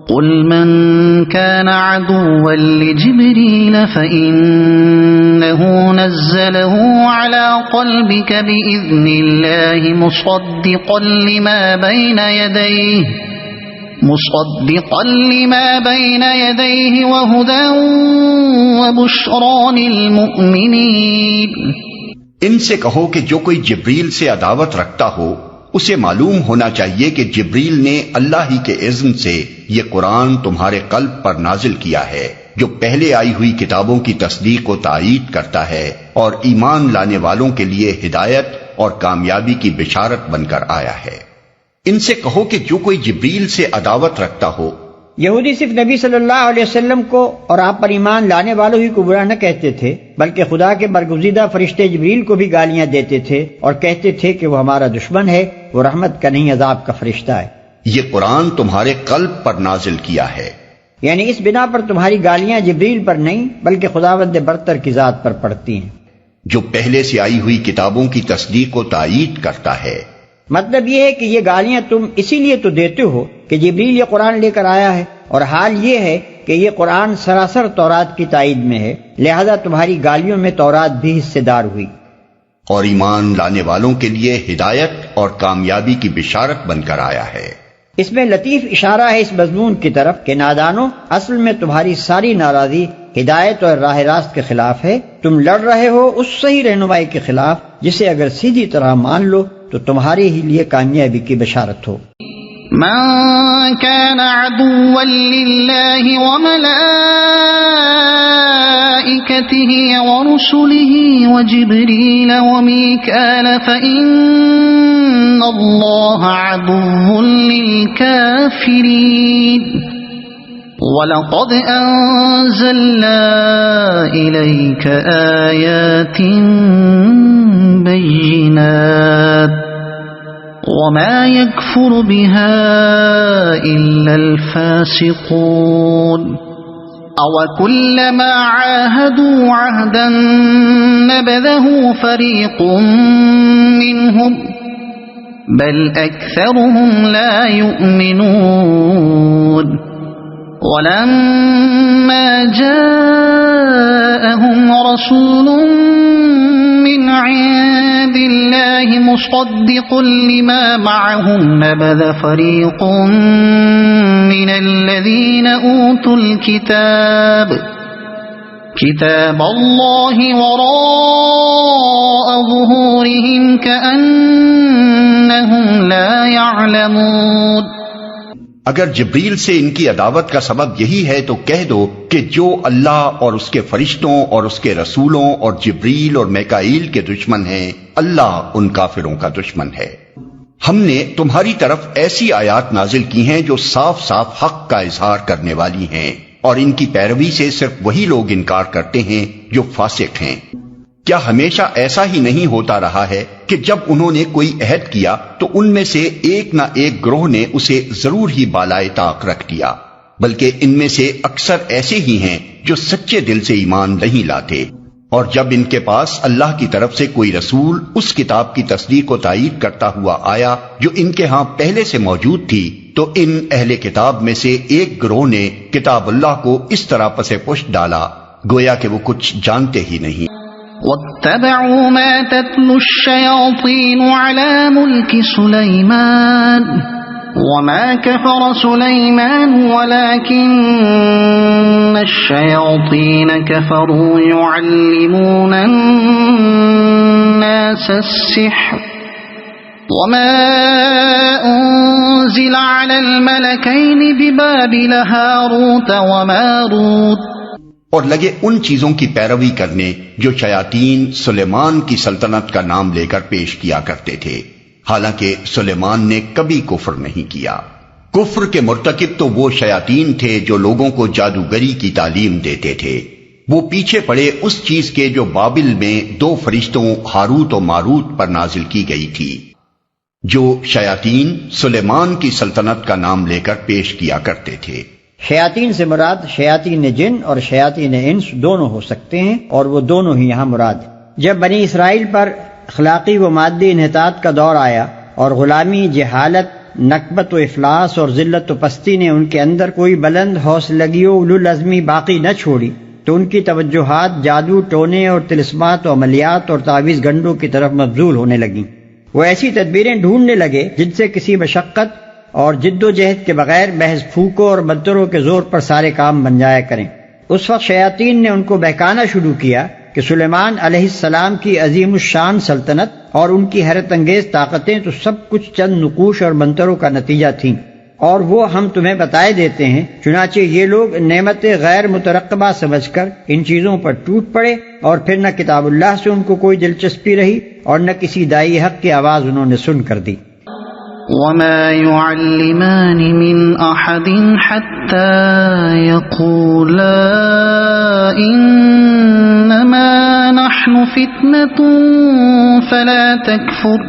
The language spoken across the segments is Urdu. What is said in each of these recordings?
قل من كان عدوا لجبريل فإنه نزله على قلبك بإذن الله مصدقا لما بين يديه وهدى وبشرى للمؤمنين۔ ان سے کہو کہ جو کوئی جبریل سے عداوت رکھتا ہو اسے معلوم ہونا چاہیے کہ جبریل نے اللہ ہی کے اذن سے یہ قرآن تمہارے قلب پر نازل کیا ہے، جو پہلے آئی ہوئی کتابوں کی تصدیق و تائید کرتا ہے اور ایمان لانے والوں کے لیے ہدایت اور کامیابی کی بشارت بن کر آیا ہے۔ ان سے کہو کہ جو کوئی جبریل سے عداوت رکھتا ہو۔ یہودی صرف نبی صلی اللہ علیہ وسلم کو اور آپ پر ایمان لانے والوں ہی کو برا نہ کہتے تھے، بلکہ خدا کے برگزیدہ فرشتے جبریل کو بھی گالیاں دیتے تھے اور کہتے تھے کہ وہ ہمارا دشمن ہے، وہ رحمت کا نہیں عذاب کا فرشتہ ہے۔ یہ قرآن تمہارے قلب پر نازل کیا ہے، یعنی اس بنا پر تمہاری گالیاں جبریل پر نہیں بلکہ خداوند برتر کی ذات پر پڑتی ہیں، جو پہلے سے آئی ہوئی کتابوں کی تصدیق و تائید کرتا ہے۔ مطلب یہ ہے کہ یہ گالیاں تم اسی لیے تو دیتے ہو کہ جبریل یہ قرآن لے کر آیا ہے، اور حال یہ ہے کہ یہ قرآن سراسر تورات کی تائید میں ہے، لہذا تمہاری گالیوں میں تورات بھی حصے دار ہوئی۔ اور ایمان لانے والوں کے لیے ہدایت اور کامیابی کی بشارت بن کر آیا ہے۔ اس میں لطیف اشارہ ہے اس مضمون کی طرف کہ نادانو، اصل میں تمہاری ساری ناراضی ہدایت اور راہ راست کے خلاف ہے، تم لڑ رہے ہو اس صحیح رہنمائی کے خلاف جسے اگر سیدھی طرح مان لو تو تمہارے ہی لیے کامیابی کی بشارت ہو۔ من كان عدوا لله وملائكته ورسله وجبريل وميكال فإن الله عدو للكافرين وَلَقَدْ أَنزَلْنَا إِلَيْكَ آيَاتٍ بَيِّنَاتٍ وَمَا يَكْفُرُ بِهَا إِلَّا الْفَاسِقُونَ أَوَكُلَّمَا عَاهَدُوا عَهْدًا نَبَذَهُ فَرِيقٌ مِّنْهُمْ بَلْ أَكْثَرُهُمْ لَا يُؤْمِنُونَ وَلَمَّا جَاءَهُمْ رَسُولٌ مِّنْ عِندِ اللَّهِ مُصَدِّقٌ لِّمَا مَعَهُمْ نَبَذَ فَرِيقٌ مِّنَ الَّذِينَ أُوتُوا الْكِتَابَ كِتَابَ اللَّهِ وَرَاءَ ظُهُورِهِمْ كَأَنَّهُمْ لَا يَعْلَمُونَ۔ اگر جبریل سے ان کی عداوت کا سبب یہی ہے تو کہہ دو کہ جو اللہ اور اس کے فرشتوں اور اس کے رسولوں اور جبریل اور میکائیل کے دشمن ہیں، اللہ ان کافروں کا دشمن ہے۔ ہم نے تمہاری طرف ایسی آیات نازل کی ہیں جو صاف صاف حق کا اظہار کرنے والی ہیں، اور ان کی پیروی سے صرف وہی لوگ انکار کرتے ہیں جو فاسق ہیں۔ کیا ہمیشہ ایسا ہی نہیں ہوتا رہا ہے کہ جب انہوں نے کوئی عہد کیا تو ان میں سے ایک نہ ایک گروہ نے اسے ضرور ہی بالائے طاق رکھ دیا، بلکہ ان میں سے اکثر ایسے ہی ہیں جو سچے دل سے ایمان نہیں لاتے، اور جب ان کے پاس اللہ کی طرف سے کوئی رسول اس کتاب کی تصدیق و تائید کرتا ہوا آیا جو ان کے ہاں پہلے سے موجود تھی، تو ان اہل کتاب میں سے ایک گروہ نے کتاب اللہ کو اس طرح پسے پشت ڈالا گویا کہ وہ کچھ جانتے ہی نہیں۔ وَاتَّبَعُوا مَا تَتْلُو الشَّيَاطِينُ عَلَى مُلْكِ سُلَيْمَانَ وَمَا كَفَرَ سُلَيْمَانُ وَلَكِنَّ الشَّيَاطِينَ كَفَرُوا يُعَلِّمُونَ النَّاسَ السِّحْرَ وَمَا أُنزِلَ عَلَى الْمَلَكَيْنِ بِبَابِلَ هَارُوتَ وَمَارُوتَ، اور لگے ان چیزوں کی پیروی کرنے جو شیاطین سلیمان کی سلطنت کا نام لے کر پیش کیا کرتے تھے، حالانکہ سلیمان نے کبھی کفر نہیں کیا۔ کفر کے مرتکب تو وہ شیاطین تھے جو لوگوں کو جادوگری کی تعلیم دیتے تھے۔ وہ پیچھے پڑے اس چیز کے جو بابل میں دو فرشتوں ہاروت و ماروت پر نازل کی گئی تھی، جو شیاطین سلیمان کی سلطنت کا نام لے کر پیش کیا کرتے تھے۔ شیاطین سے مراد شیاطین جن اور شیاطین انس دونوں ہو سکتے ہیں، اور وہ دونوں ہی یہاں مراد ہیں۔ جب بنی اسرائیل پر اخلاقی و مادی انحطاط کا دور آیا اور غلامی، جہالت نکبت و افلاس اور ذلت و پستی نے ان کے اندر کوئی بلند حوصلگی و اولو العزمی باقی نہ چھوڑی تو ان کی توجہات جادو ٹونے اور طلسمات و عملیات اور تعویذ گنڈوں کی طرف مبذول ہونے لگیں۔ وہ ایسی تدبیریں ڈھونڈنے لگے جن سے کسی مشقت اور جد و جہد کے بغیر محض پھونکوں اور منتروں کے زور پر سارے کام بن جایا کریں۔ اس وقت شیاطین نے ان کو بہکانا شروع کیا کہ سلیمان علیہ السلام کی عظیم الشان سلطنت اور ان کی حیرت انگیز طاقتیں تو سب کچھ چند نقوش اور منتروں کا نتیجہ تھیں، اور وہ ہم تمہیں بتائے دیتے ہیں۔ چنانچہ یہ لوگ نعمت غیر مترقبہ سمجھ کر ان چیزوں پر ٹوٹ پڑے، اور پھر نہ کتاب اللہ سے ان کو کوئی دلچسپی رہی اور نہ کسی داعی حق کی آواز انہوں نے سن کر دی۔ وما يعلمان من أحد حتى يقولا إنما نحن فتنة فلا تكفر۔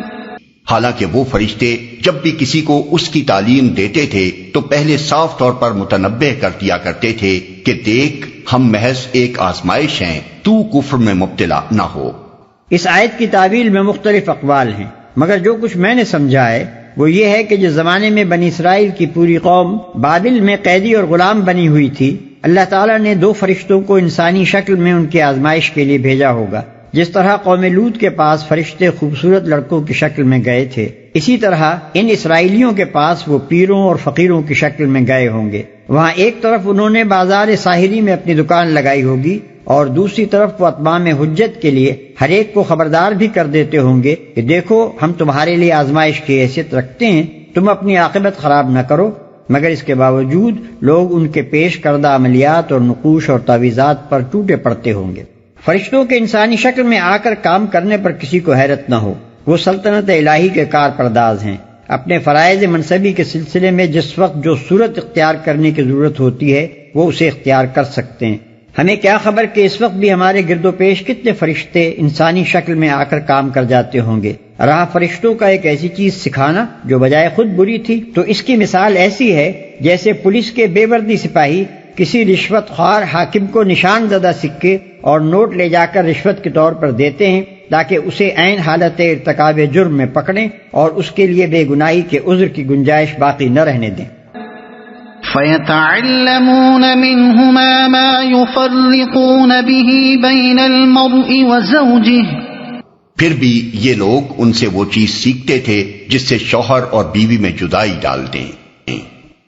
حالانکہ وہ فرشتے جب بھی کسی کو اس کی تعلیم دیتے تھے تو پہلے صاف طور پر متنبہ کر دیا کرتے تھے کہ دیکھ ہم محض ایک آزمائش ہیں، تو کفر میں مبتلا نہ ہو۔ اس آیت کی تعویل میں مختلف اقوال ہیں، مگر جو کچھ میں نے سمجھا ہے وہ یہ ہے کہ جس زمانے میں بنی اسرائیل کی پوری قوم بابل میں قیدی اور غلام بنی ہوئی تھی، اللہ تعالیٰ نے 2 فرشتوں کو انسانی شکل میں ان کی آزمائش کے لیے بھیجا ہوگا۔ جس طرح قوم لوط کے پاس فرشتے خوبصورت لڑکوں کی شکل میں گئے تھے، اسی طرح ان اسرائیلیوں کے پاس وہ پیروں اور فقیروں کی شکل میں گئے ہوں گے۔ وہاں ایک طرف انہوں نے بازار ساحلی میں اپنی دکان لگائی ہوگی، اور دوسری طرف وہ اتمام حجت کے لیے ہر ایک کو خبردار بھی کر دیتے ہوں گے کہ دیکھو ہم تمہارے لیے آزمائش کی حیثیت رکھتے ہیں، تم اپنی عاقبت خراب نہ کرو۔ مگر اس کے باوجود لوگ ان کے پیش کردہ عملیات اور نقوش اور تعویذات پر ٹوٹے پڑتے ہوں گے۔ فرشتوں کے انسانی شکل میں آ کر کام کرنے پر کسی کو حیرت نہ ہو، وہ سلطنت الہی کے کار پرداز ہیں۔ اپنے فرائض منصبی کے سلسلے میں جس وقت جو صورت اختیار کرنے کی ضرورت ہوتی ہے وہ اسے اختیار کر سکتے ہیں۔ ہمیں کیا خبر کہ اس وقت بھی ہمارے گرد و پیش کتنے فرشتے انسانی شکل میں آ کر کام کر جاتے ہوں گے۔ رہا فرشتوں کا ایک ایسی چیز سکھانا جو بجائے خود بری تھی، تو اس کی مثال ایسی ہے جیسے پولیس کے بے وردی سپاہی کسی رشوت خوار حاکم کو نشان زدہ سکے اور نوٹ لے جا کر رشوت کے طور پر دیتے ہیں تاکہ اسے عین حالت ارتکاب جرم میں پکڑیں اور اس کے لیے بے گناہی کے عذر کی گنجائش باقی نہ رہنے دیں۔ فَيَتَعَلَّمُونَ مِنْهُمَا مَا يُفَرِّقُونَ بِهِ بَيْنَ الْمَرْءِ وَزَوْجِهِ۔ پھر بھی یہ لوگ ان سے وہ چیز سیکھتے تھے جس سے شوہر اور بیوی میں جدائی ڈال دیں۔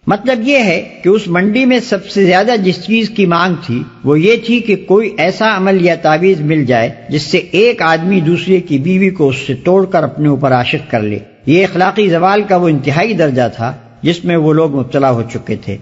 مطلب یہ ہے کہ اس منڈی میں سب سے زیادہ جس چیز کی مانگ تھی وہ یہ تھی کہ کوئی ایسا عمل یا تعویذ مل جائے جس سے ایک آدمی دوسرے کی بیوی کو اس سے توڑ کر اپنے اوپر عاشق کر لے۔ یہ اخلاقی زوال کا وہ انتہائی درجہ تھا جس میں وہ لوگ مبتلا ہو چکے تھے۔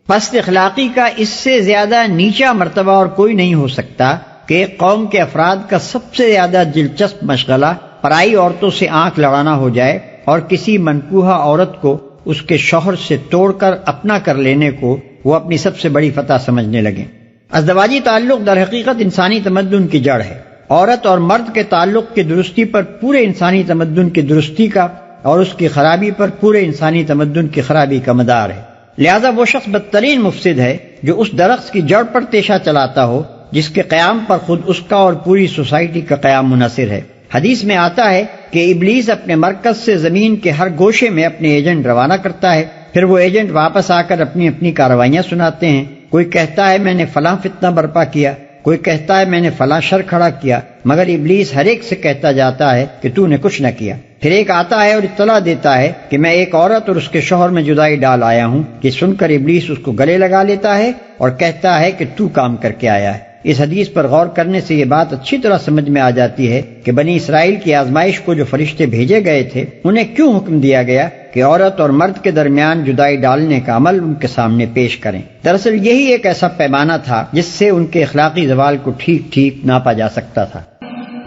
پست اخلاقی کا اس سے زیادہ نیچا مرتبہ اور کوئی نہیں ہو سکتا کہ ایک قوم کے افراد کا سب سے زیادہ دلچسپ مشغلہ پرائی عورتوں سے آنکھ لڑانا ہو جائے اور کسی منکوحہ عورت کو اس کے شوہر سے توڑ کر اپنا کر لینے کو وہ اپنی سب سے بڑی فتح سمجھنے لگے۔ ازدواجی تعلق در حقیقت انسانی تمدن کی جڑ ہے۔ عورت اور مرد کے تعلق کی درستی پر پورے انسانی تمدن کی درستی کا اور اس کی خرابی پر پورے انسانی تمدن کی خرابی کا مدار ہے۔ لہذا وہ شخص بدترین مفسد ہے جو اس درخت کی جڑ پر تیشہ چلاتا ہو جس کے قیام پر خود اس کا اور پوری سوسائٹی کا قیام منحصر ہے۔ حدیث میں آتا ہے کہ ابلیس اپنے مرکز سے زمین کے ہر گوشے میں اپنے ایجنٹ روانہ کرتا ہے، پھر وہ ایجنٹ واپس آ کر اپنی اپنی کارروائیاں سناتے ہیں۔ کوئی کہتا ہے میں نے فلاں فتنہ برپا کیا، کوئی کہتا ہے میں نے فلاں شر کھڑا کیا، مگر ابلیس ہر ایک سے کہتا جاتا ہے کہ تو نے کچھ نہ کیا۔ پھر ایک آتا ہے اور اطلاع دیتا ہے کہ میں ایک عورت اور اس کے شوہر میں جدائی ڈال آیا ہوں، کہ سن کر ابلیس اس کو گلے لگا لیتا ہے اور کہتا ہے کہ تو کام کر کے آیا ہے۔ اس حدیث پر غور کرنے سے یہ بات اچھی طرح سمجھ میں آ جاتی ہے کہ بنی اسرائیل کی آزمائش کو جو فرشتے بھیجے گئے تھے انہیں کیوں حکم دیا گیا کہ عورت اور مرد کے درمیان جدائی ڈالنے کا عمل ان کے سامنے پیش کریں۔ دراصل یہی ایک ایسا پیمانہ تھا جس سے ان کے اخلاقی زوال کو ٹھیک ٹھیک ناپا جا سکتا تھا۔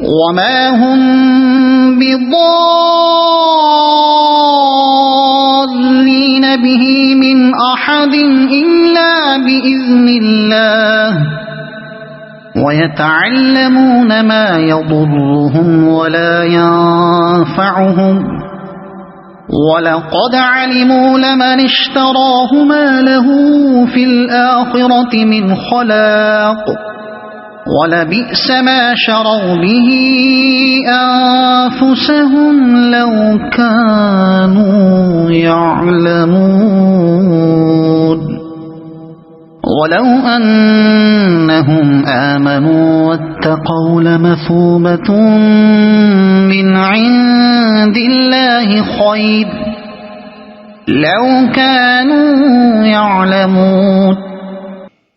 وما هم بضارين به من أحد إلا بإذن الله ويتعلمون ما يضرهم ولا ينفعهم وَلَقَدْ عَلِمُوا لَمَنِ اشْتَرَاهُ مَا لَهُ فِي الْآخِرَةِ مِنْ خَلَاقٍ وَلَبِئْسَ مَا شَرَوْا بِهِ أَنفُسَهُمْ لَوْ كَانُوا يَعْلَمُونَ وَلَوْ أَنَّهُمْ آمَنُوا وَاتَّقَوْا لَمَثُوبَةٌ مِّنْ عِندِ اللَّهِ خَيْرٌ لَوْ كَانُوا يَعْلَمُونَ۔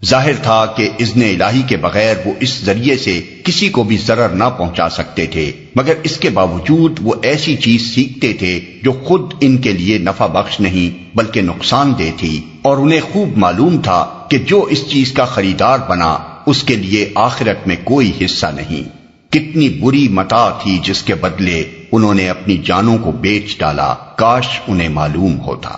ظاہر تھا کہ اذن الہی کے بغیر وہ اس ذریعے سے کسی کو بھی ضرر نہ پہنچا سکتے تھے، مگر اس کے باوجود وہ ایسی چیز سیکھتے تھے جو خود ان کے لیے نفع بخش نہیں بلکہ نقصان دہ تھی، اور انہیں خوب معلوم تھا کہ جو اس چیز کا خریدار بنا اس کے لیے آخرت میں کوئی حصہ نہیں۔ کتنی بری متاع تھی جس کے بدلے انہوں نے اپنی جانوں کو بیچ ڈالا، کاش انہیں معلوم ہوتا۔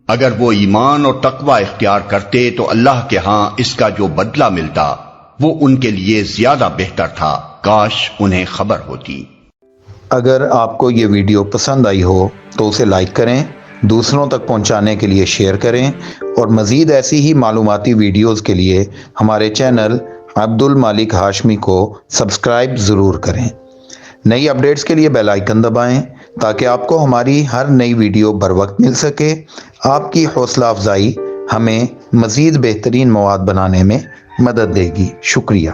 اگر وہ ایمان اور تقوی اختیار کرتے تو اللہ کے ہاں اس کا جو بدلہ ملتا وہ ان کے لیے زیادہ بہتر تھا، کاش انہیں خبر ہوتی۔ اگر آپ کو یہ ویڈیو پسند آئی ہو تو اسے لائک کریں، دوسروں تک پہنچانے کے لیے شیئر کریں، اور مزید ایسی ہی معلوماتی ویڈیوز کے لیے ہمارے چینل عبد المالک ہاشمی کو سبسکرائب ضرور کریں۔ نئی اپڈیٹس کے لیے بیل آئیکن دبائیں تاکہ آپ کو ہماری ہر نئی ویڈیو بر وقت مل سکے۔ آپ کی حوصلہ افزائی ہمیں مزید بہترین مواد بنانے میں مدد دے گی۔ شکریہ۔